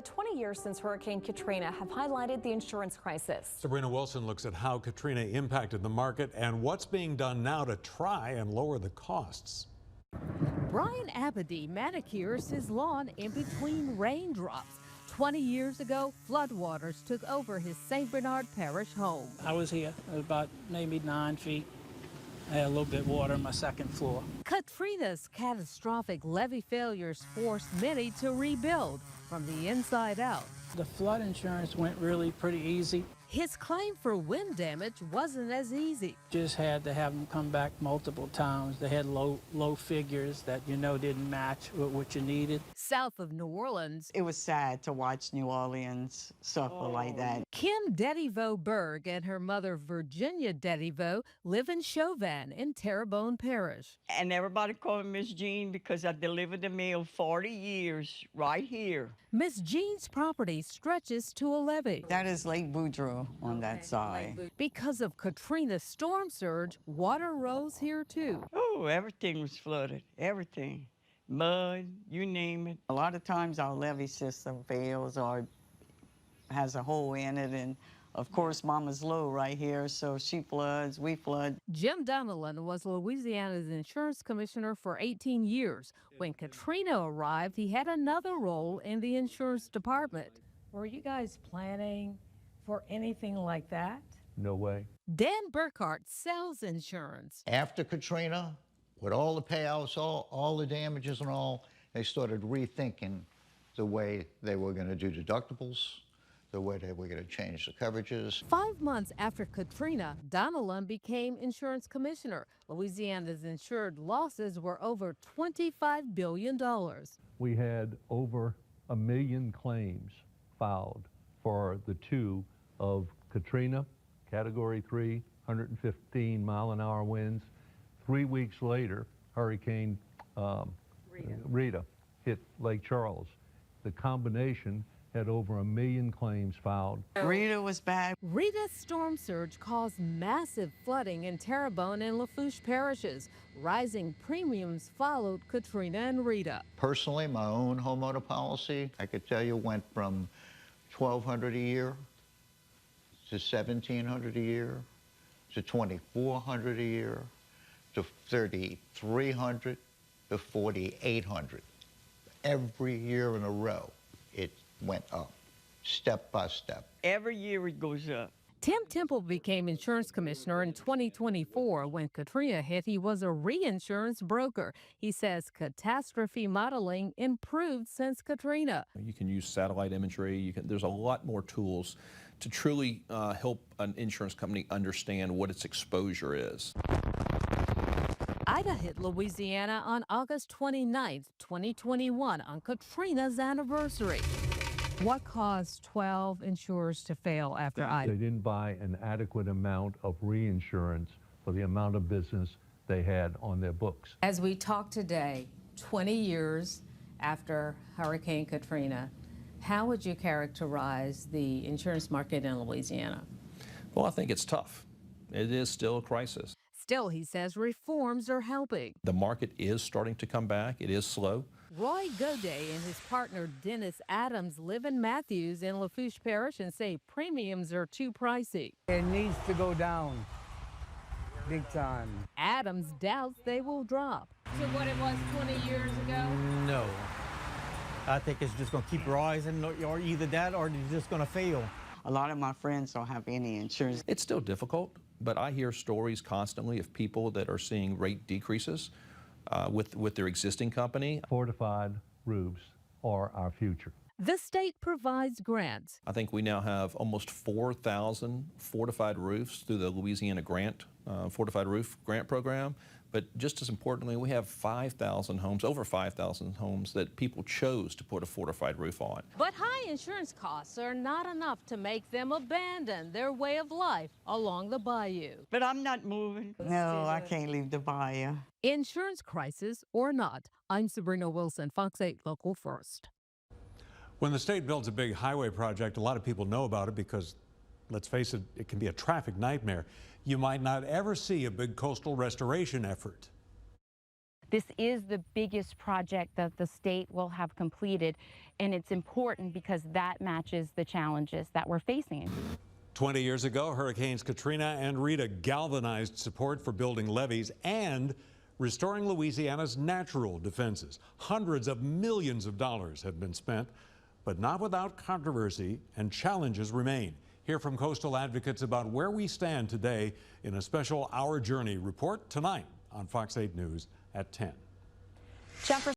The 20 years since Hurricane Katrina have highlighted the insurance crisis. Sabrina Wilson looks at how Katrina impacted the market and what's being done now to try and lower the costs. Brian Abadi manicures his lawn in between raindrops. 20 years ago, floodwaters took over his St. Bernard Parish home. I was here. It was about maybe 9 feet. I had a little bit of water on my second floor. Katrina's catastrophic levee failures forced many to rebuild from the inside out. The flood insurance went really pretty easy. His claim for wind damage wasn't as easy. Just had to have them come back multiple times. They had low figures that didn't match what you needed. South of New Orleans, it was sad to watch New Orleans suffer like that. Kim Dedivo Berg and her mother Virginia Dedivo live in Chauvin in Terrebonne Parish. And everybody called me Miss Jean because I delivered the mail 40 years right here. Miss Jean's property stretches to a levee. That is Lake Boudreaux on that side. Because of Katrina's storm surge, water rose here too. Oh, everything was flooded, everything. Mud, you name it. A lot of times our levee system fails or has a hole in it, and of course Mama's low right here, so she floods, we flood. Jim Donnellan was Louisiana's insurance commissioner for 18 years. When Katrina arrived, he had another role in the insurance department. Were you guys planning for anything like that? No way. Dan Burkhart sells insurance. After Katrina, with all the payouts, all the damages and all, they started rethinking the way they were going to do deductibles, the way they were going to change the coverages. 5 months after Katrina, Donnellan became insurance commissioner. Louisiana's insured losses were over $25 billion. We had over 1 million claims filed for the two of Katrina, Category 3, 115-mile-an-hour winds. 3 weeks later, Hurricane Rita hit Lake Charles. The combination had over 1 million claims filed. Rita was bad. Rita's storm surge caused massive flooding in Terrebonne and Lafourche parishes. Rising premiums followed Katrina and Rita. Personally, my own homeowner policy, I could tell you, went from $1,200 a year to $1,700 a year to $2,400 a year to $3,300 to $4,800. Every year in a row, it went up, step by step. Every year it goes up. Tim Temple became insurance commissioner in 2024. When Katrina hit, he was a reinsurance broker. He says catastrophe modeling improved since Katrina. You can use satellite imagery. There's a lot more tools to truly help an insurance company understand what its exposure is. Ida hit Louisiana on August 29, 2021, on Katrina's anniversary. What caused 12 insurers to fail after Ida? They didn't buy an adequate amount of reinsurance for the amount of business they had on their books. As we talk today, 20 years after Hurricane Katrina, how would you characterize the insurance market in Louisiana? Well, I think it's tough. It is still a crisis. Still, he says reforms are helping. The market is starting to come back. It is slow. Roy Goday and his partner Dennis Adams live in Matthews in Lafourche Parish and say premiums are too pricey. It needs to go down big time. Adams doubts they will drop to what it was 20 years ago. No. I think it's just going to keep rising, or either that or it's just going to fail. A lot of my friends don't have any insurance. It's still difficult, but I hear stories constantly of people that are seeing rate decreases with their existing company. Fortified roofs are our future. The state provides grants. I think we now have almost 4,000 fortified roofs through the Louisiana Fortified Roof Grant Program. But just as importantly, we have 5,000 homes, over 5,000 homes that people chose to put a fortified roof on. But high insurance costs are not enough to make them abandon their way of life along the bayou. But I'm not moving. No, I can't leave the bayou. Insurance crisis or not, I'm Sabrina Wilson, Fox 8 Local First. When the state builds a big highway project, a lot of people know about it because, let's face it, it can be a traffic nightmare. You might not ever see a big coastal restoration effort. This is the biggest project that the state will have completed, and it's important because that matches the challenges that we're facing. 20 years ago, Hurricanes Katrina and Rita galvanized support for building levees and restoring Louisiana's natural defenses. Hundreds of millions of dollars have been spent, but not without controversy, and challenges remain. Hear from coastal advocates about where we stand today in a special Our Journey report tonight on Fox 8 News at 10. Jefferson